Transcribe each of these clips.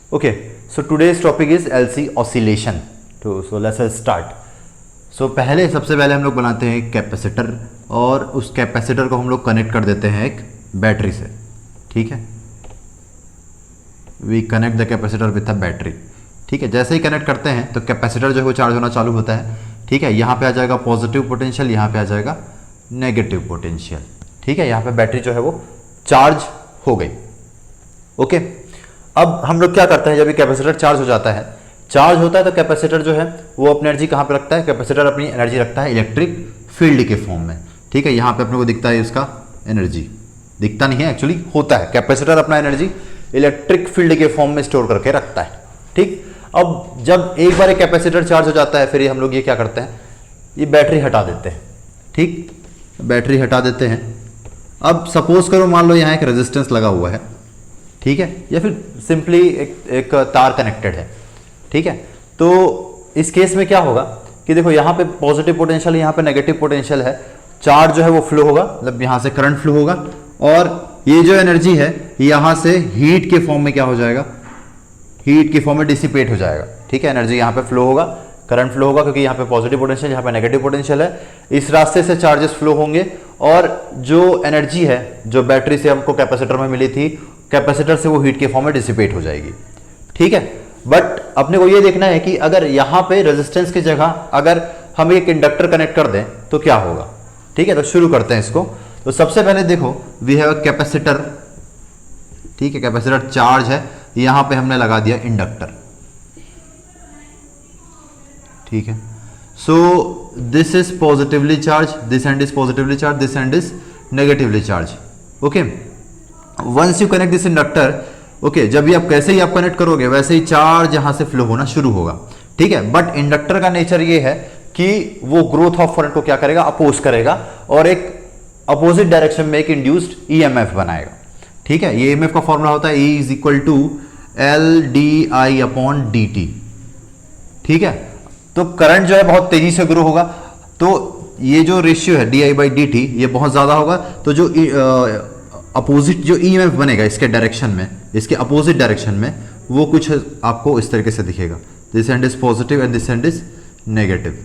Okay, so today's topic is LC oscillation. So let's start. So सबसे पहले हम लोग बनाते हैं एक कैपेसिटर और उस कैपेसिटर को हम लोग कनेक्ट कर देते हैं एक बैटरी से. ठीक है, we connect the capacitor with a battery. ठीक है, जैसे ही कनेक्ट करते हैं तो कैपेसिटर जो है वो चार्ज होना चालू होता है. ठीक है, यहाँ पे आ जाएगा पॉजिटिव पोटेंशियल, यहाँ पे आ जाएगा नेगेटिव पोटेंशियल. ठीक है, यहाँ पे बैटरी जो है वो चार्ज हो गई. ओके, अब हम लोग क्या करते हैं, जब ये कैपेसिटर चार्ज हो जाता है, चार्ज होता है तो कैपेसिटर जो है वो अपनी एनर्जी कहाँ पे रखता है, कैपेसिटर अपनी एनर्जी रखता है इलेक्ट्रिक फील्ड के फॉर्म में. ठीक है, यहाँ पे अपने को दिखता है इसका एनर्जी, दिखता नहीं है एक्चुअली, होता है. कैपेसिटर अपना एनर्जी इलेक्ट्रिक फील्ड के फॉर्म में स्टोर करके रखता है. ठीक, अब जब एक बार एक कैपेसिटर चार्ज हो जाता है, फिर हम लोग ये क्या करते हैं, ये बैटरी हटा देते हैं. ठीक, बैटरी हटा देते हैं. अब सपोज करो मान लो यहाँ एक रेजिस्टेंस लगा हुआ है. ठीक है, या फिर सिंपली एक तार कनेक्टेड है. ठीक है, तो इस केस में क्या होगा कि देखो यहाँ पे पॉजिटिव पोटेंशियल है, यहाँ पे नेगेटिव पोटेंशियल है. चार्ज जो है वो फ्लो होगा, मतलब यहाँ से करंट फ्लो होगा और ये जो एनर्जी है यहाँ से हीट के फॉर्म में क्या हो जाएगा, हीट के फॉर्म में डिसिपेट हो जाएगा. ठीक है, एनर्जी यहाँ पे फ्लो होगा, करंट फ्लो होगा क्योंकि यहाँ पे पॉजिटिव पोटेंशियल, यहाँ पे नेगेटिव पोटेंशियल है. इस रास्ते से चार्जेस फ्लो होंगे और जो एनर्जी है जो बैटरी से हमको कैपेसिटर में मिली थी, कैपेसिटर से वो हीट के फॉर्म में डिसिपेट हो जाएगी. ठीक है, बट अपने को ये देखना है कि अगर यहाँ पे रेजिस्टेंस की जगह अगर हम एक इंडक्टर कनेक्ट कर दें तो क्या होगा. ठीक है, तो शुरू करते हैं इसको. तो सबसे पहले देखो वी हैव अ कैपेसिटर. ठीक है, कैपेसिटर चार्ज है, यहां पे हमने लगा दिया इंडक्टर. ठीक है, so this is positively charge, this end is positively charge, this end is negatively charge. Okay, once you connect this inductor, okay, जब भी आप कैसे ही आप कनेक्ट करोगे वैसे ही चार्ज यहां से फ्लो होना शुरू होगा. ठीक है, बट इंडक्टर का नेचर ये है कि वो ग्रोथ ऑफ करंट को क्या करेगा, अपोज करेगा और एक अपोजिट डायरेक्शन में एक इंड्यूस्ड ईएमएफ बनाएगा. ठीक है, ये ईएमएफ का फॉर्मूला होता है E is equal to L D I upon D T. ठीक है, तो करंट जो है बहुत तेजी से ग्रो होगा, तो ये जो रेशियो है D I by D T ये बहुत ज्यादा होगा. तो जो अपोजिट जो ईएमएफ बनेगा इसके डायरेक्शन में, इसके अपोजिट डायरेक्शन में, वो कुछ आपको इस तरीके से दिखेगा. This end is positive and this end is negative.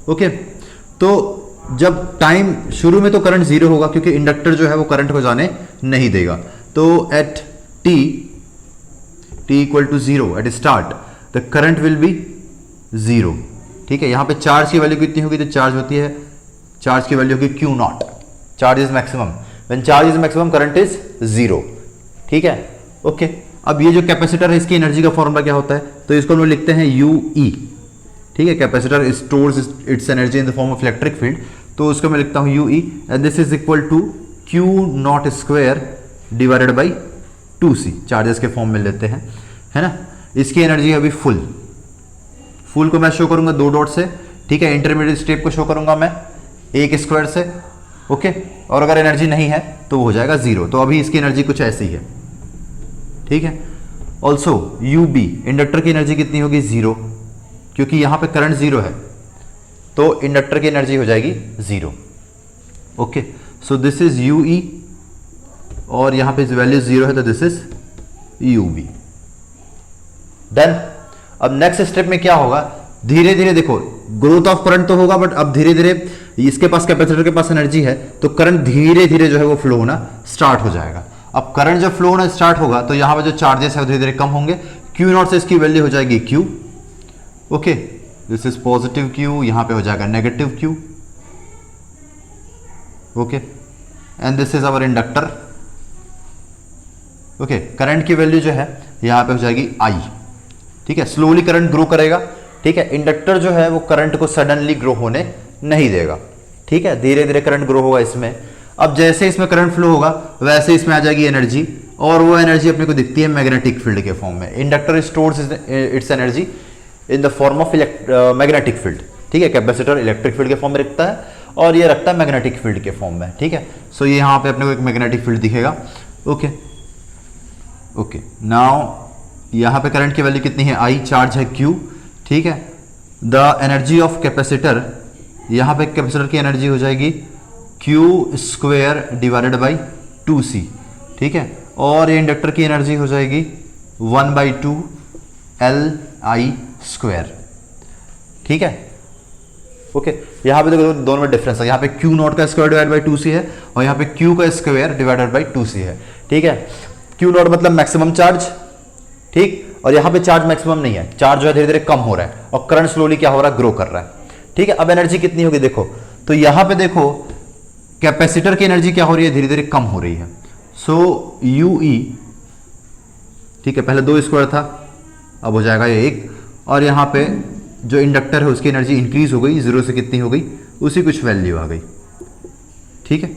Okay, तो जब टाइम शुरू में तो करंट जीरो होगा क्योंकि इंडक्टर जो है वो करंट को जाने नहीं देगा. तो at T equal to zero at start the current will be zero. ठीक है, यहां पे चार्ज की वैल्यू कितनी होगी, तो चार्ज होती है, चार्ज की वैल्यू होगी Q not. Charge is maximum, when charge is maximum current is zero. ठीक है, ओके. अब ये जो कैपेसिटर है इसकी एनर्जी का फॉर्मूला क्या होता है, तो इसको हम लोग लिखते हैं यू ई. ठीक है, capacitor stores its energy in the form of electric field, तो उसको मैं लिखता हूं U E and this is equal to Q not square divided by 2c. Charges के फॉर्म में लेते हैं, है ना. इसकी एनर्जी अभी फुल को मैं शो करूंगा 2 डॉट से. ठीक है, इंटरमीडिएट स्टेप को शो करूंगा मैं 1 स्क्वायर से. ओके, और अगर एनर्जी नहीं है तो वो हो जाएगा 0. तो अभी इसकी एनर्जी कुछ ऐसी है. ठीक है, ऑल्सो यू बी इंडक्टर की एनर्जी कितनी होगी 0, क्योंकि यहां पे करंट 0 है तो इंडक्टर की एनर्जी हो जाएगी 0. Okay, so this is U E और यहां पे वैल्यू 0 है तो this is U B. Then अब नेक्स्ट स्टेप में क्या होगा, धीरे धीरे देखो ग्रोथ ऑफ करंट तो होगा, बट अब धीरे धीरे इसके पास कैपेसिटर के पास एनर्जी है तो करंट धीरे धीरे जो है वो फ्लो होना स्टार्ट हो जाएगा. अब करंट जब फ्लो होना स्टार्ट होगा तो यहां पर जो चार्जेस है वो धीरे धीरे कम होंगे. क्यू नॉट से इसकी वैल्यू हो जाएगी Q. Okay, this is positive Q, यहां पे हो जाएगा negative Q. Okay, and this is our inductor. Okay, current की वैल्यू जो है यहां पे हो जाएगी आई. ठीक है, स्लोली करंट ग्रो करेगा. ठीक है, इंडक्टर जो है वो करंट को सडनली ग्रो होने नहीं देगा. ठीक है, धीरे धीरे करंट ग्रो होगा इसमें. अब जैसे इसमें करंट फ्लो होगा वैसे इसमें आ जाएगी एनर्जी और वो एनर्जी अपने को दिखती है मैग्नेटिक फील्ड के फॉर्म में. Inductor stores its energy in the form of magnetic field. ठीक है, कैपेसिटर इलेक्ट्रिक फील्ड के फॉर्म में रखता है और ये रखता है मैग्नेटिक फील्ड के फॉर्म में. ठीक है, सो ये यहाँ पे अपने को एक मैग्नेटिक फील्ड दिखेगा. ओके ओके, नाउ यहाँ पे करंट की वैल्यू कितनी है आई, चार्ज है क्यू. ठीक है, द एनर्जी ऑफ कैपेसिटर, यहाँ पे कैपेसिटर की एनर्जी हो जाएगी Q square divided by 2c. ठीक है, और ये इंडक्टर की एनर्जी हो जाएगी 1/2 Li²। ठीक है, ओके। यहाँ पे देखो दोनों में डिफरेंस है, यहाँ पे Q नॉट का स्क्वायर डिवाइड बाई 2c है और यहाँ पे Q का स्क्वायर डिवाइडेड बाई 2c है। ठीक है, Q नॉट मतलब मैक्सिमम चार्ज, ठीक, और यहाँ पे चार्ज मैक्सिमम नहीं है, चार्ज जो है धीरे धीरे कम हो रहा है और करंट स्लोली क्या हो रहा है, ग्रो कर रहा है। ठीक है, अब एनर्जी कितनी होगी देखो, तो यहाँ पे देखो कैपेसिटर की एनर्जी क्या हो रही है, धीरे धीरे कम हो रही है। सो UE, ठीक है, पहले 2 स्क्वायर था, अब हो जाएगा ये 1, और यहाँ पे जो इंडक्टर है उसकी एनर्जी इंक्रीज हो गई, 0 से कितनी हो गई, उसी कुछ वैल्यू आ गई। ठीक है,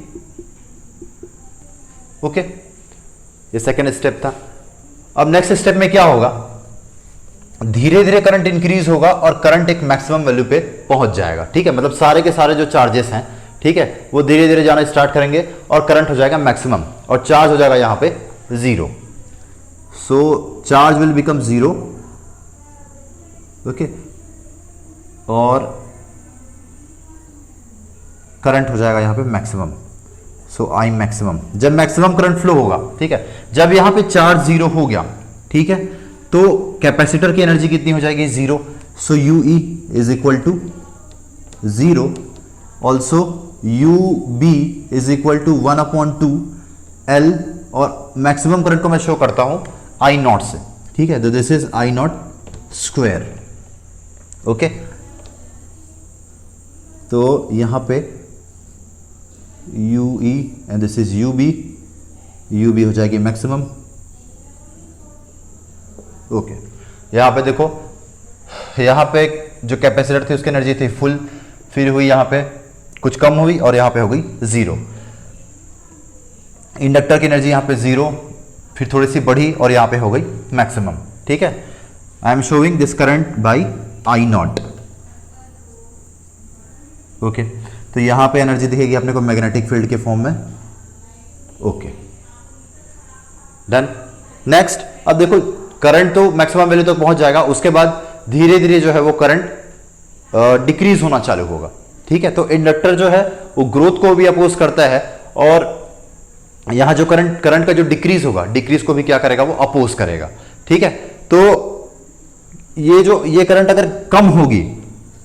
ओके, ये सेकेंड स्टेप था। अब नेक्स्ट स्टेप में क्या होगा, धीरे धीरे करंट इंक्रीज होगा और करंट एक मैक्सिमम वैल्यू पे पहुंच जाएगा। ठीक है, मतलब सारे के सारे जो चार्जेस हैं, ठीक है, वो धीरे धीरे जाना स्टार्ट करेंगे और करंट हो जाएगा मैक्सिमम और चार्ज हो जाएगा यहां पे 0। सो चार्ज विल बिकम 0, ओके, और करंट हो जाएगा यहां पे मैक्सिमम। सो आई मैक्सिमम, जब मैक्सिमम करंट फ्लो होगा, ठीक है, जब यहां पे चार्ज 0 हो गया, ठीक है, तो कैपेसिटर की एनर्जी कितनी हो जाएगी, 0। So UE is equal to 0, also UB is equal to 1/2 L, और मैक्सिमम करंट को मैं शो करता हूं I0 से। ठीक है, तो दिस इज I0²। ओके, तो यहां पे UE and this is UB हो जाएगी मैक्सिमम। ओके, यहां पे देखो, यहां पे जो कैपेसिटर थी उसकी एनर्जी थी फुल, फिर हुई यहां पे कुछ कम हुई और यहां पे हो गई 0। इंडक्टर की एनर्जी यहां पे 0, फिर थोड़ी सी बढ़ी और यहां पे हो गई मैक्सिमम। ठीक है, I am showing this current by I0। Okay, तो यहां पे एनर्जी दिखेगी अपने को मैग्नेटिक फील्ड के फॉर्म में। Okay, done. नेक्स्ट, अब देखो करंट तो मैक्सिमम वैल्यू तक पहुंच जाएगा, उसके बाद धीरे धीरे जो है वो करंट डिक्रीज होना चालू होगा। ठीक है, तो इंडक्टर जो है वो ग्रोथ को भी अपोज करता है और यहां जो करंट का जो डिक्रीज होगा, डिक्रीज को भी क्या करेगा, वो अपोज करेगा। ठीक है, तो ये करंट अगर कम होगी,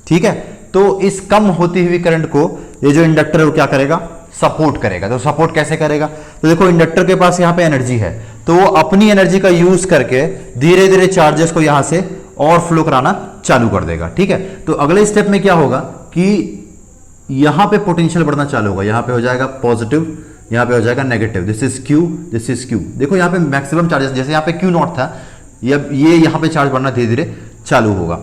ठीक है, तो इस कम होती हुई करंट को ये जो इंडक्टर है वो क्या करेगा, सपोर्ट करेगा। तो सपोर्ट कैसे करेगा, तो देखो इंडक्टर के पास यहां पे एनर्जी है, तो वो अपनी एनर्जी का यूज करके धीरे धीरे चार्जेस को यहां से और फ्लो कराना चालू कर देगा। ठीक है, तो अगले स्टेप में क्या होगा कि यहां पे पोटेंशियल बढ़ना चालू होगा, यहां पे हो जाएगा पॉजिटिव, यहां पे हो जाएगा negative, this is Q, this is Q। देखो यहां पे मैक्सिमम चार्जेस, जैसे यहां पे Q0 था, ये यहां पे चार्ज बढ़ना धीरे धीरे चालू होगा।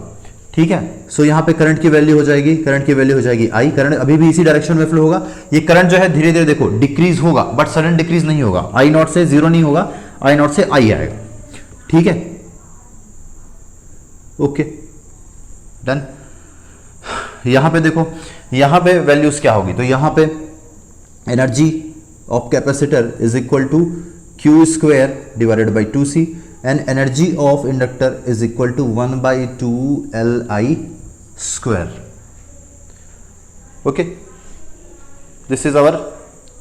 ठीक है, सो यहां पे करंट की वैल्यू हो जाएगी, करंट की वैल्यू हो जाएगी I, करंट अभी भी इसी डायरेक्शन में फ्लो होगा। ये करंट जो है धीरे धीरे देखो डिक्रीज होगा, बट सडन डिक्रीज नहीं होगा, I0 से 0 नहीं होगा, I0 से I आएगा। ठीक है, ओके, डन। यहां पे देखो, यहां पे वैल्यूज क्या होगी, तो यहां पे energy of capacitor is equal to Q² divided by 2C and energy of inductor is equal to 1/2 Li²। okay, this is our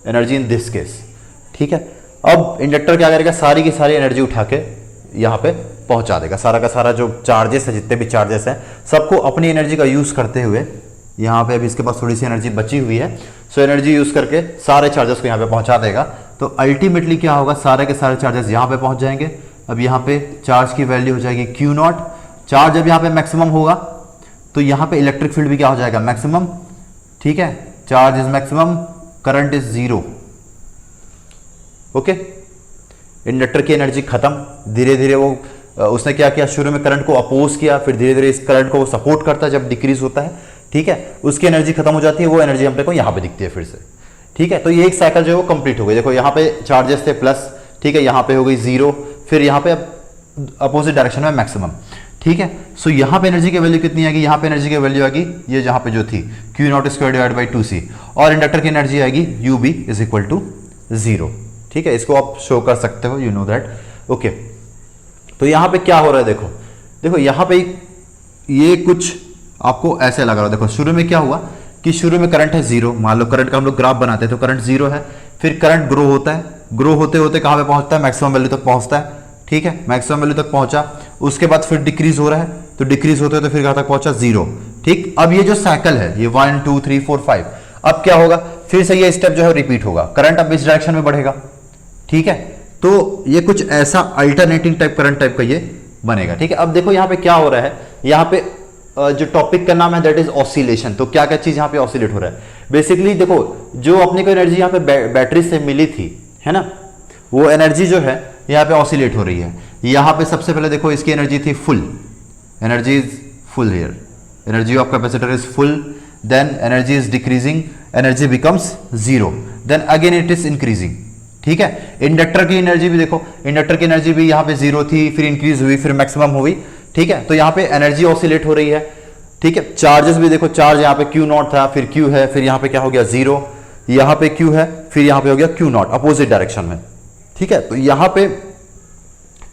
energy in this case। ठीक है, अब इंडक्टर क्या करेगा, सारी की सारी एनर्जी उठा के यहां पे पहुंचा देगा, सारा का सारा जो चार्जेस है, जितने भी चार्जेस हैं, सबको अपनी एनर्जी का यूज करते हुए, यहां पे अभी इसके पास थोड़ी सी एनर्जी बची हुई है, सो एनर्जी यूज करके सारे चार्जेस को यहां पे पहुंचा देगा। तो अल्टीमेटली क्या होगा, सारे के सारे चार्जेस यहां पे पहुंच जाएंगे। अब यहाँ पे चार्ज की वैल्यू हो जाएगी Q0, चार्ज जब यहाँ पे मैक्सिमम होगा तो यहाँ पे इलेक्ट्रिक फील्ड भी क्या हो जाएगा, मैक्सिमम। ठीक है, charge is maximum, current is 0। Okay, inductor की एनर्जी खत्म, धीरे धीरे वो उसने क्या किया, शुरू में करंट को अपोज किया, फिर धीरे धीरे इस करंट को सपोर्ट करता है जब डिक्रीज होता है। ठीक है, उसकी एनर्जी खत्म हो जाती है, वो एनर्जी हमको यहाँ पे दिखती है फिर से। ठीक है, तो ये एक साइकिल जो है वो कंप्लीट हो गई। देखो यहाँ पे चार्जेस थे प्लस, ठीक है, यहाँ पे हो गई 0, फिर यहाँ पे अपोजिट डायरेक्शन में मैक्सिमम। ठीक है, सो यहाँ पे एनर्जी की वैल्यू कितनी आएगी, यहाँ पे एनर्जी की वैल्यू आएगी ये जहाँ पे जो थी Q0² डिवाइड बाई 2C, और इंडक्टर की एनर्जी आएगी UB इज इक्वल टू 0। ठीक है, इसको आप शो कर सकते हो, यू नो दैट। ओके, तो यहाँ पे क्या हो रहा है, देखो देखो यहाँ पे ये कुछ आपको ऐसे लग रहा है। देखो शुरू में क्या हुआ कि शुरू में करंट है 0, मान लो करंट का हम लोग ग्राफ बनाते हैं तो करंट 0 है, फिर करंट ग्रो होता है, ग्रो होते होते कहाँ पे पहुंचता है, मैक्सिमम वैल्यू तक पहुंचता है। ठीक है, मैक्सिमम वैल्यू तक पहुंचा उसके बाद फिर डिक्रीज हो रहा है, तो डिक्रीज होते तो फिर कहां तक पहुंचा 0। ठीक, अब ये जो साइकिल है ये 1 2 3 4 5, अब क्या होगा, फिर से ये स्टेप जो है रिपीट होगा, करंट अब इस डायरेक्शन में बढ़ेगा। ठीक है, तो ये कुछ ऐसा अल्टरनेटिंग टाइप करंट टाइप का ये बनेगा। ठीक है, अब देखो यहाँ पे क्या हो रहा है, यहाँ पे जो टॉपिक का नाम है दैट इज ऑसिलेशन। तो क्या क्या चीज यहाँ पे ऑसिलेट हो रहा है, बेसिकली देखो जो अपने को एनर्जी यहाँ पे बैटरी से मिली थी, है ना, वो एनर्जी जो है यहाँ पे ऑसिलेट हो रही है। यहाँ पे सबसे पहले देखो इसकी एनर्जी थी full, energy is full here, energy of capacitor is full, then energy is decreasing, energy becomes 0, then again it is increasing. ठीक है, इंडक्टर की एनर्जी भी देखो, इंडक्टर की एनर्जी भी यहाँ पे 0 थी, फिर इंक्रीज हुई, फिर मैक्सिमम हुई। ठीक है, तो यहाँ पे एनर्जी ऑसिलेट हो रही है। ठीक है, चार्जेस भी देखो, चार्ज यहाँ पे Q0 था, फिर Q है, फिर यहाँ पे क्या हो गया 0, यहाँ पे Q है, फिर यहाँ पे हो गया Q0 अपोजिट डायरेक्शन में। ठीक है, तो यहाँ पे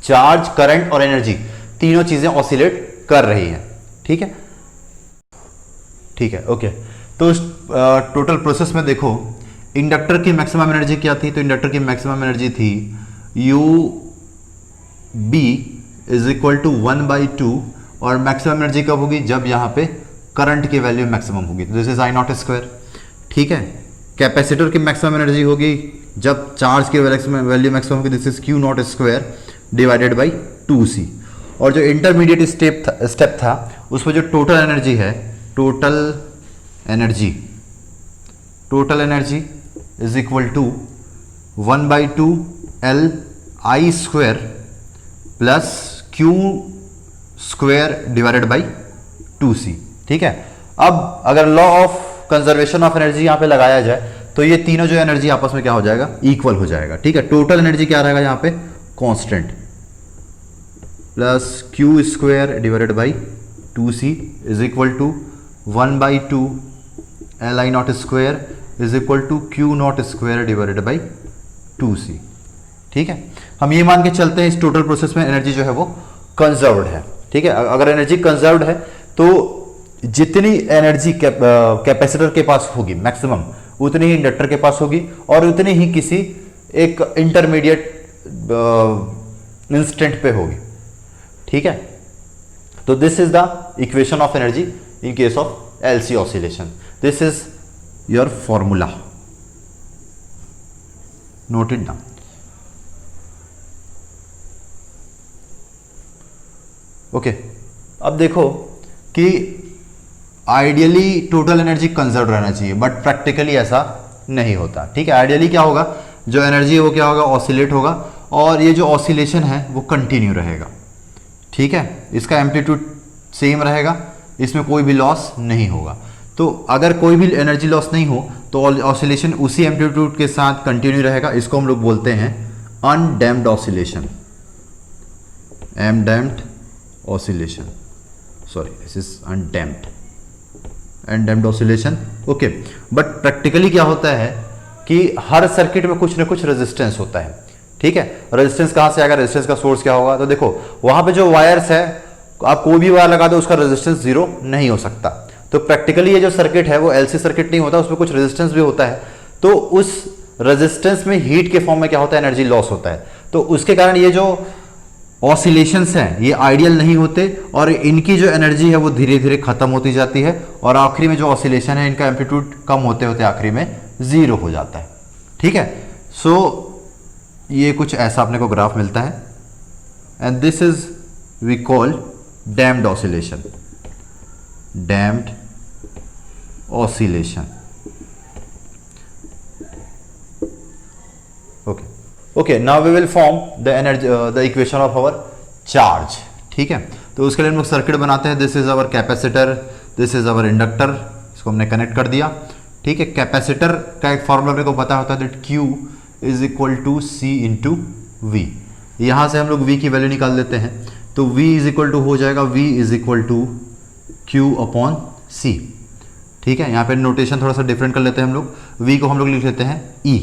चार्ज, करंट और एनर्जी तीनों चीजें ऑसिलेट कर रही हैं। ठीक है, ठीक है, ओके। तो टोटल प्रोसेस में देखो इंडक्टर की मैक्सिमम एनर्जी क्या थी, तो इंडक्टर की मैक्सिमम एनर्जी थी UB इज इक्वल टू 1/2, और मैक्सिमम एनर्जी कब होगी, जब यहाँ पे करंट की वैल्यू मैक्सिमम होगी, तो दिस इज I0 स्क्वायर। ठीक है, कैपेसिटर की मैक्सिमम एनर्जी होगी जब चार्ज की वैल्यू मैक्सिमम होगी, this is Q0 square divided by 2C। और जो इंटरमीडिएट स्टेप था उसमें जो टोटल एनर्जी है, total energy is equal to 1/2 LI square plus Q square divided by 2C। ठीक है, अब अगर law of conservation of energy यहां पे लगाया जाए तो ये तीनों जो एनर्जी आपस में क्या हो जाएगा, इक्वल हो जाएगा। ठीक है, टोटल एनर्जी क्या रहेगा यहां पे, constant plus Q square divided by 2C is equal to 1/2 LI0 square is equal to Q0 square divided by 2C। ठीक है, हम ये मान के चलते हैं इस टोटल प्रोसेस में एनर्जी जो है वो कंजर्व्ड है। ठीक है, अगर एनर्जी कंजर्व्ड है तो जितनी एनर्जी कैपेसिटर के पास होगी मैक्सिमम, उतनी ही इंडक्टर के पास होगी, और उतनी ही किसी एक इंटरमीडिएट इंस्टेंट पे होगी। ठीक है, तो this is the equation of energy in case of LC oscillation. This is your formula, note it down. Okay, अब देखो कि आइडियली टोटल एनर्जी कंजर्व रहना चाहिए, बट प्रैक्टिकली ऐसा नहीं होता। ठीक है, आइडियली क्या होगा, जो एनर्जी है वो क्या होगा, ऑसिलेट होगा, और ये जो ऑसिलेशन है वो कंटिन्यू रहेगा। ठीक है, इसका एम्पलीट्यूड सेम रहेगा, इसमें कोई भी लॉस नहीं होगा। तो अगर कोई भी एनर्जी लॉस नहीं हो तो ऑसिलेशन उसी एम्पलीट्यूड के साथ कंटिन्यू रहेगा। इसको हम लोग बोलते हैं undamped oscillation, undamped oscillation, sorry this is undamped oscillation. Okay, but practically क्या होता है कि हर सर्किट में कुछ ना कुछ रेजिस्टेंस होता है। ठीक है, रेजिस्टेंस कहां से आएगा, रेजिस्टेंस का सोर्स क्या होगा, तो देखो वहां पे जो वायर्स है, आप कोई भी वायर लगा दो उसका रेजिस्टेंस 0 नहीं हो सकता। तो प्रैक्टिकली ये जो सर्किट है वो LC सर्किट नहीं होता, उसमें कुछ रेजिस्टेंस भी होता है। तो उस रेजिस्टेंस में हीट के फॉर्म में क्या होता है, एनर्जी लॉस होता है। तो उसके कारण ये जो ऑसिलेशंस हैं ये आइडियल नहीं होते, और इनकी जो एनर्जी है वो धीरे धीरे खत्म होती जाती है, और आखिरी में जो ऑसिलेशन है इनका एम्पलीट्यूड कम होते होते आखिरी में 0 हो जाता है। ठीक है, सो ये कुछ ऐसा अपने को ग्राफ मिलता है, and this is we call damped oscillation, damped oscillation. Okay, now we will form the energy, the equation of our charge. ठीक है, तो उसके लिए हम लोग सर्किट बनाते हैं। This is our capacitor, this is our inductor, इसको हमने कनेक्ट कर दिया। ठीक है, कैपेसिटर का एक फॉर्मूला मेरे को पता होता है that Q is equal to C into V। यहां से हम लोग V की वैल्यू निकाल देते हैं, तो V इज इक्वल टू हो जाएगा V is equal to Q upon C। ठीक है, यहाँ पे नोटेशन थोड़ा सा डिफरेंट कर लेते हैं हम लोग। V को हम लोग लिख लेते हैं E,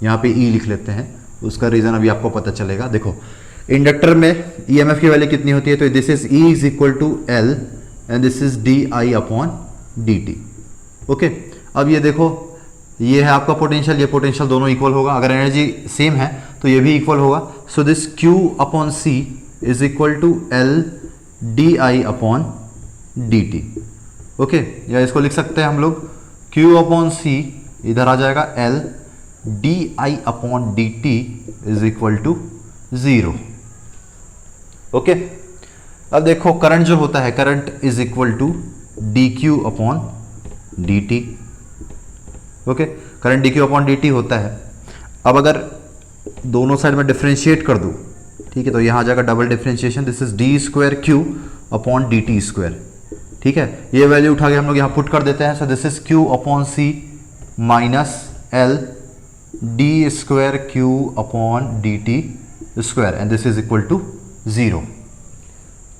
यहाँ पे E लिख लेते हैं, उसका रीजन अभी आपको पता चलेगा। देखो इंडक्टर में EMF की वैल्यू कितनी होती है, तो this is E is equal to L and this is DI upon DT। Okay, अब ये देखो ये है आपका पोटेंशियल, ये पोटेंशियल दोनों इक्वल होगा। अगर एनर्जी सेम है तो ये भी इक्वल होगा। So this Q upon C is equal to L D I upon D T. Okay, या इसको लिख सकते हैं हम लोग Q अपॉन सी, इधर आ जाएगा L D I upon D T is equal to 0। Okay, अब देखो करंट जो होता है, current is equal to D Q upon D T. Okay, current D Q upon D T होता है। अब अगर दोनों साइड में डिफ्रेंशिएट कर दूं, ठीक है, तो यहाँ आ जाएगा double differentiation, this is D square Q upon D T square. ठीक है, ये वैल्यू उठा के हम लोग यहाँ पुट कर देते हैं। So this is Q upon C minus L D square Q upon D T square and this is equal to 0।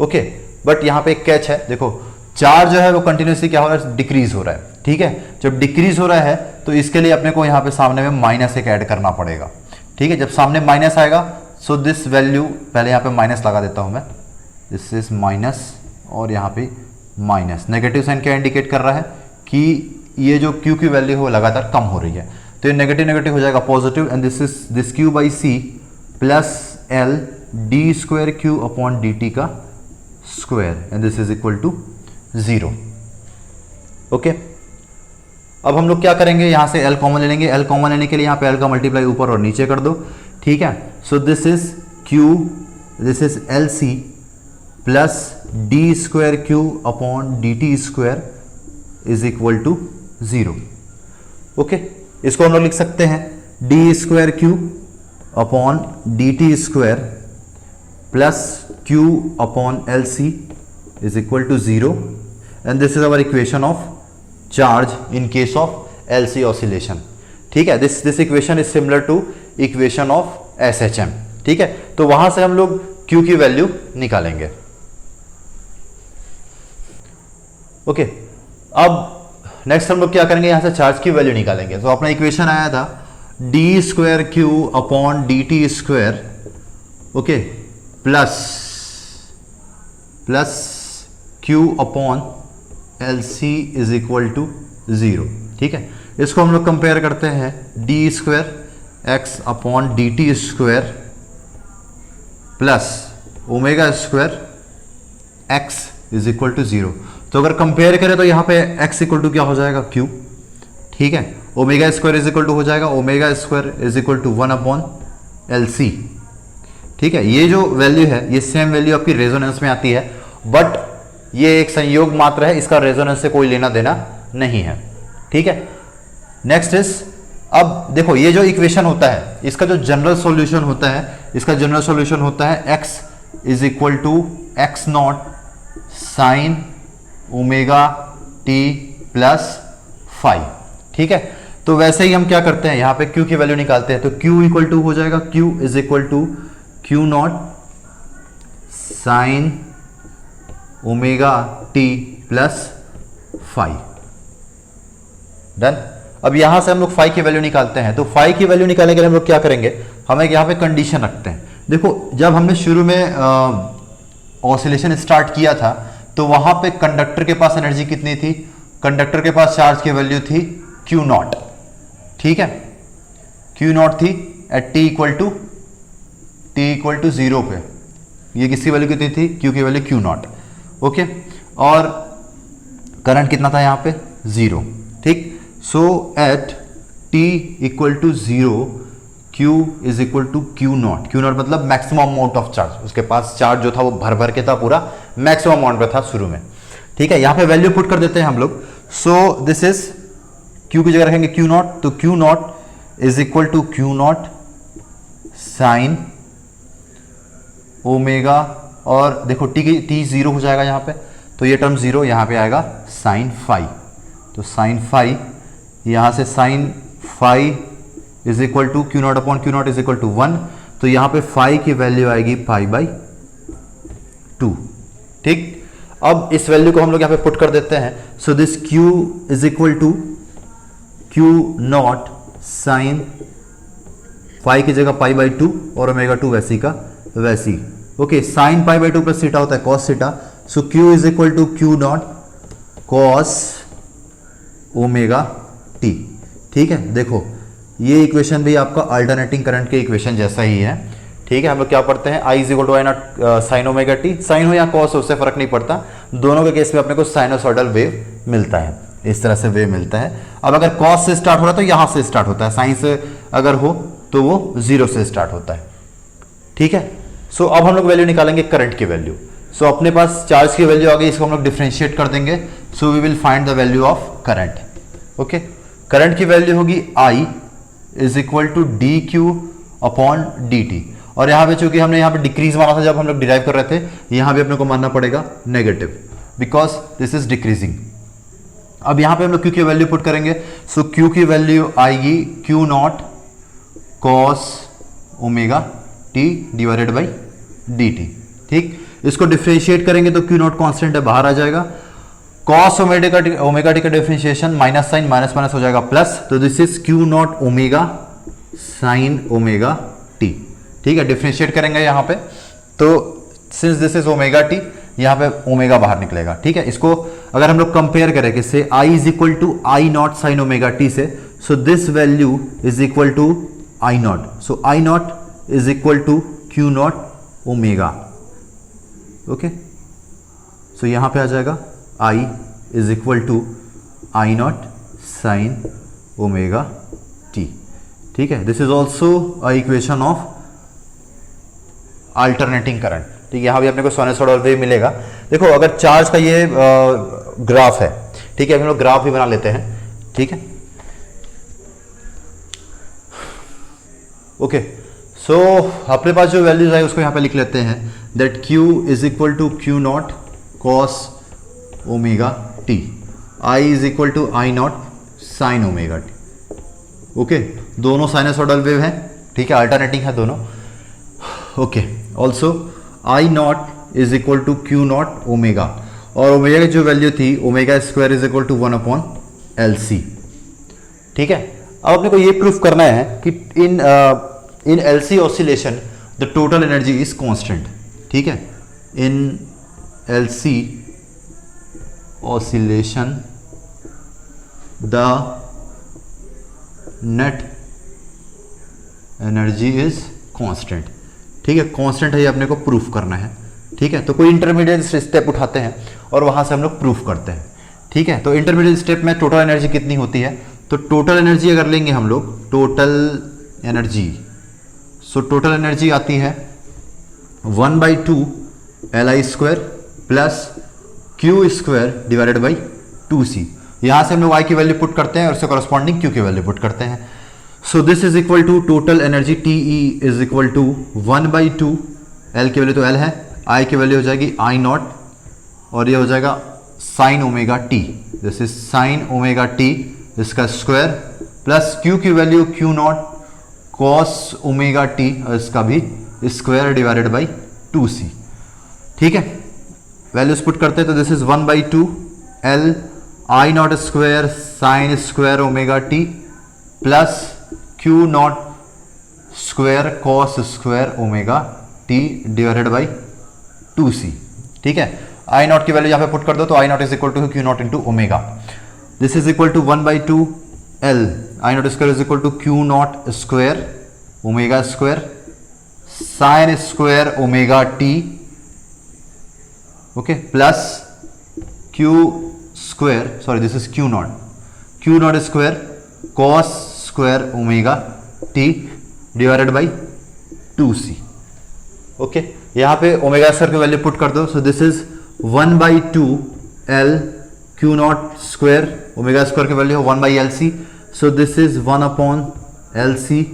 Okay, but यहाँ पे एक कैच है, देखो चार्ज जो है वो कंटिन्यूसली क्या हो रहा है, डिक्रीज हो रहा है। ठीक है, जब डिक्रीज हो रहा है तो इसके लिए अपने को यहाँ पे सामने में माइनस एक ऐड करना पड़ेगा। ठीक है, जब सामने माइनस आएगा सो दिस वैल्यू, पहले यहाँ पे माइनस लगा देता हूँ मैं, दिस इज माइनस और यहाँ पे माइनस। नेगेटिव साइन क्या इंडिकेट कर रहा है कि ये जो क्यू की वैल्यू है वो लगातार कम हो रही है, तो ये नेगेटिव नेगेटिव हो जाएगा positive and this is this q by C plus L D square Q upon D t का square and this is equal to 0। Okay, अब हम लोग क्या करेंगे, यहां से L कॉमन ले लेंगे। L कॉमन लेने के लिए यहाँ पे L का मल्टीप्लाई ऊपर और नीचे कर दो। ठीक है, so this is Q, this is L C plus D square Q upon D T square is equal to 0। Okay, इसको हम लोग लिख सकते हैं D square Q upon D T square plus Q upon L C is equal to 0 and this is our equation of charge in case of LC oscillation. ठीक है, this equation is similar to equation of SHM। ठीक है, तो वहां से हम लोग Q की वैल्यू निकालेंगे। ओके, अब नेक्स्ट हम लोग क्या करेंगे, यहां से चार्ज की वैल्यू निकालेंगे। तो अपना इक्वेशन आया था D square Q upon D T square, okay, plus Q upon L C is equal to 0। ठीक है, इसको हम लोग कंपेयर करते हैं D square X upon D T square plus omega square X is equal to 0। तो अगर compare करें तो यहाँ पे x इक्वल टू क्या हो जाएगा, q। ठीक है, omega square is equal to हो जाएगा omega square is equal to 1 upon L C. ठीक है, ये जो वैल्यू है ये सेम वैल्यू आपकी रेजोनेंस में आती है, बट ये एक संयोग मात्र है, इसका रेजोनेंस से कोई लेना देना नहीं है। ठीक है, नेक्स्ट इज, अब देखो ये जो इक्वेशन होता है इसका जो जनरल सॉल्यूशन होता है, इसका जनरल सॉल्यूशन होता है x is equal to X naught sine omega T plus phi. ठीक है, तो वैसे ही हम क्या करते हैं, यहां पे q की वैल्यू निकालते हैं। तो q इक्वल टू हो जाएगा q is equal to Q naught sine omega T plus phi. Done. अब यहां से हम लोग फाइव की वैल्यू निकालते हैं। तो फाइव की वैल्यू निकालने के लिए हम लोग क्या करेंगे, हम एक यहां पे कंडीशन रखते हैं। देखो जब हमने शुरू में ऑसिलेशन स्टार्ट किया था तो वहां पे कंडक्टर के पास एनर्जी कितनी थी, कंडक्टर के पास चार्ज की वैल्यू थी क्यू नॉट। ठीक है, क्यू नॉट थी एट टी इक्वल टू 0 पे। ये किसकी वैल्यू कितनी थी, क्यू की वैल्यू क्यू नॉट। ओके, और करंट कितना था यहाँ पे 0। ठीक, so at T equal to 0 Q is equal to Q naught. Q naught मतलब मैक्सिमम अमाउंट ऑफ चार्ज, उसके पास चार्ज जो था वो भर भर के था, पूरा मैक्सिमम अमाउंट पे था शुरू में। ठीक है, यहाँ पे वैल्यू पुट कर देते हैं हम लोग। सो दिस इज Q की जगह रखेंगे क्यू नॉट, तो Q naught is equal to Q naught sine omega, और देखो टी 0 हो जाएगा यहाँ पे, तो ये टर्म 0 यहाँ पे आएगा साइन फाइव। तो साइन फाइव, यहाँ से sine phi is equal to Q naught upon Q naught is equal to 1। तो यहाँ पे फाइव की वैल्यू आएगी पाई बाई 2। ठीक, अब इस वैल्यू को हम लोग यहाँ पे पुट कर देते हैं। So this Q is equal to Q naught sine phi की जगह पाई बाई 2 और ओमेगा 2 वैसी का वैसी। Okay, sine pi by 2 plus theta होता है cos theta. So Q is equal to Q naught cos omega T. ठीक है, देखो ये इक्वेशन भी आपका अल्टरनेटिंग करंट के इक्वेशन जैसा ही है। ठीक है, हम लोग क्या पढ़ते हैं, I is equal to I naught sine omega t, sine हो या कॉस हो उससे फर्क नहीं पड़ता, दोनों के केस में अपने को साइनोसॉइडल वेव मिलता है, इस तरह से वेव मिलता है। अब अगर कॉस से स्टार्ट हो रहा है तो यहां से स्टार्ट होता है, साइन से अगर हो तो वो 0 से स्टार्ट होता है। ठीक है, सो अब हम लोग वैल्यू निकालेंगे करंट की वैल्यू। सो अपने पास चार्ज की वैल्यू आ गई, इसको हम लोग डिफरेंशिएट कर देंगे, so we will find the value of current. Okay, current की वैल्यू होगी I is equal to D Q upon D t, और यहाँ पे चूंकि हमने यहाँ पे डिक्रीज माना था जब हम लोग डिराइव कर रहे थे, यहाँ भी अपने को मानना पड़ेगा negative because this is decreasing. अब यहाँ पे हम लोग क्यू की वैल्यू पुट करेंगे, सो क्यू की वैल्यू आएगी Q naught cos omega t divided by D T. ठीक, इसको डिफरेंशिएट करेंगे तो क्यू नॉट कॉन्स्टेंट है, बाहर आ जाएगा, कॉस ओमेगा टी का differentiation minus sine minus minus हो जाएगा प्लस, तो this is Q naught omega sine omega T. ठीक है, डिफरेंशिएट करेंगे यहाँ पे, तो since this is omega T, यहाँ पे ओमेगा बाहर निकलेगा। ठीक है, इसको अगर हम लोग कंपेयर करें किससे, I is equal to I naught sine omega t से, so this value is equal to I naught, so I naught is equal to Q naught omega. Okay, so यहां पे आ जाएगा I is equal to I naught sine omega T. ठीक है, this is also a equation of alternating current. ठीक है, यहां भी अपने को साइनसॉइडल वेव मिलेगा। देखो अगर चार्ज का ये ग्राफ है, ठीक है, हम लोग ग्राफ भी बना लेते हैं। ठीक है, ओके, सो अपने पास जो वैल्यूज है उसको यहां पे लिख लेते हैं, that Q is equal to Q naught cos omega T, I is equal to I naught sine omega T. Okay, दोनों साइनसॉइडल वेव है, ठीक है, अल्टरनेटिंग है दोनों। Okay, also I naught is equal to Q naught omega, और omega की जो value थी omega square is equal to 1 upon L C. ठीक है, अब अपने को ये प्रूफ करना है कि इन LC oscillation the total energy is constant. ठीक है, इन LC oscillation the net energy is constant. ठीक है, कांस्टेंट है, ये अपने को प्रूफ करना है। ठीक है, तो कोई इंटरमीडिएट स्टेप उठाते हैं और वहां से हम लोग प्रूफ करते हैं। ठीक है, तो इंटरमीडिएट स्टेप में टोटल एनर्जी कितनी होती है, तो टोटल एनर्जी अगर लेंगे हम लोग, total energy, so total energy आती है 1/2 LI square plus Q square divided by 2C। यहां से हम लोग I की वैल्यू पुट करते हैं और उससे कॉरस्पॉन्डिंग Q की वैल्यू पुट करते हैं। So this is equal to total energy TE is equal to 1/2, L की वैल्यू तो L है, I की वैल्यू हो जाएगी I नॉट, और ये हो जाएगा sine omega T, this is sine omega T इसका स्क्वायर, प्लस Q की value Q naught cos omega T इसका भी स्क्वायर डिवाइडेड बाई 2C। ठीक है, वैल्यूज पुट करते हैं तो this is 1/2 L I naught square sine square omega T plus Q naught square cos square omega t divided by 2C। ठीक है, आई not की वैल्यू यहाँ पे पुट कर दो तो I naught is equal to Q naught into omega, this is equal to 1/2 L I naught square is equal to Q naught square omega square sine square omega T, okay, plus Q square, sorry this is Q naught square cos square omega t divided by 2C। Okay, यहां पे omega square की value put कर दो, so this is 1/2 L Q naught square, omega square की value 1/LC, so this is 1 upon LC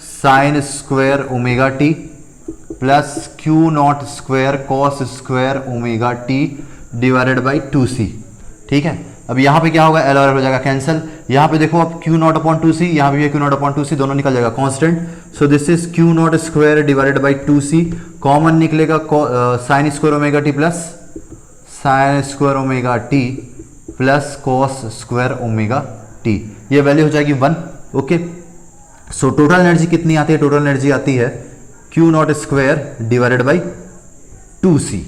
sign square omega T plus Q naught square cos square omega t divided by 2C। ठीक है, अब यहाँ पे क्या होगा, L और L हो जाएगा कैंसिल, यहाँ पे देखो अब Q नॉट अपॉन 2C, यहाँ भी Q नॉट अपॉन 2C, दोनों निकल जाएगा constant, so this is Q naught square divided by 2C, common निकलेगा sine square omega T plus sine square omega T plus cos square omega t, ये value हो जाएगी 1। Okay, so total energy कितनी आती है, टोटल एनर्जी आती है Q naught square divided by 2C।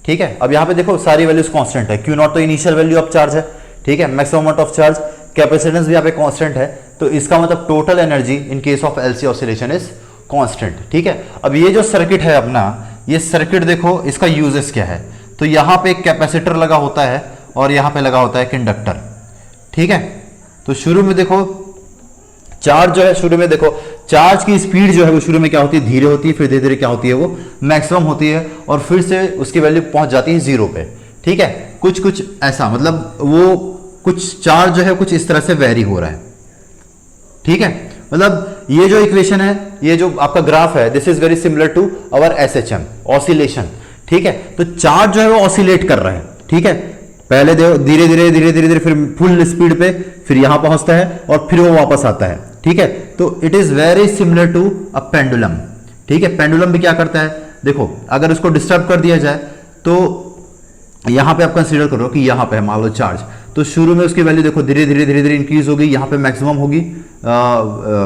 ठीक है, अब यहाँ पे देखो सारी वैल्यूज कांस्टेंट है, Q नॉट तो इनिशियल वैल्यू ऑफ चार्ज है, ठीक है, maximum amount of charge, capacitance भी यहाँ पे कांस्टेंट है, तो इसका मतलब total energy in case of LC oscillation is constant, ठीक है। अब ये जो सर्किट है अपना, ये सर्किट देखो इसका यूजेस क्या है, तो यहां पे एक कैपेसिटर लगा होता है और यहां पे लगा होता है एक इंडक्टर, ठीक है। तो शुरू में देखो चार्ज जो है, शुरू में देखो चार्ज की स्पीड जो है वो शुरू में क्या होती है, धीरे होती है, फिर धीरे धीरे क्या होती है, वो मैक्सिमम होती है और फिर से उसकी वैल्यू पहुंच जाती है 0 पे, ठीक है। कुछ कुछ ऐसा, मतलब वो कुछ चार्ज जो है कुछ इस तरह से वेरी हो रहा है, ठीक है। मतलब ये जो इक्वेशन है, ये जो आपका ग्राफ है, this is very similar to our SHM oscillation, ठीक है। तो चार्ज जो है वो ऑसिलेट कर रहा है, ठीक है। पहले धीरे धीरे धीरे धीरे धीरे फिर फुल स्पीड पे फिर यहां पहुंचता है और फिर वो वापस आता है, ठीक है। तो it is very similar to a pendulum, ठीक है। पेंडुलम भी क्या करता है, देखो अगर उसको डिस्टर्ब कर दिया जाए तो यहां पे आप कंसीडर करो कि यहां पे मान लो चार्ज, तो शुरू में उसकी वैल्यू देखो धीरे धीरे धीरे धीरे इंक्रीज होगी, यहां पे मैक्सिमम होगी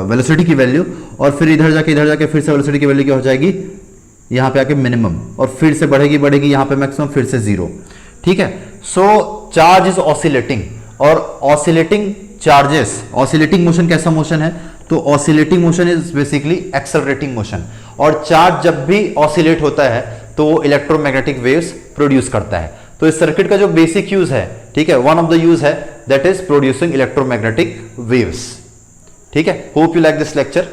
वेलोसिटी की वैल्यू, और फिर इधर जाके फिर से वेलोसिटी की वैल्यू क्या हो जाएगी, यहां पे आके मिनिमम, और फिर से बढ़ेगी बढ़ेगी, यहां पे मैक्सिमम, फिर से 0, ठीक है। सो चार्ज इज ऑसिलेटिंग, और ऑसिलेटिंग चार्जेस, ऑसिलेटिंग मोशन कैसा मोशन है, तो oscillating motion is basically accelerating motion, और चार्ज जब भी ऑसिलेट होता है तो वो इलेक्ट्रोमैग्नेटिक वेव्स प्रोड्यूस करता है। तो इस सर्किट का जो बेसिक यूज है, ठीक है, वन ऑफ द यूज है that is producing electromagnetic waves, ठीक है। Hope you like this lecture.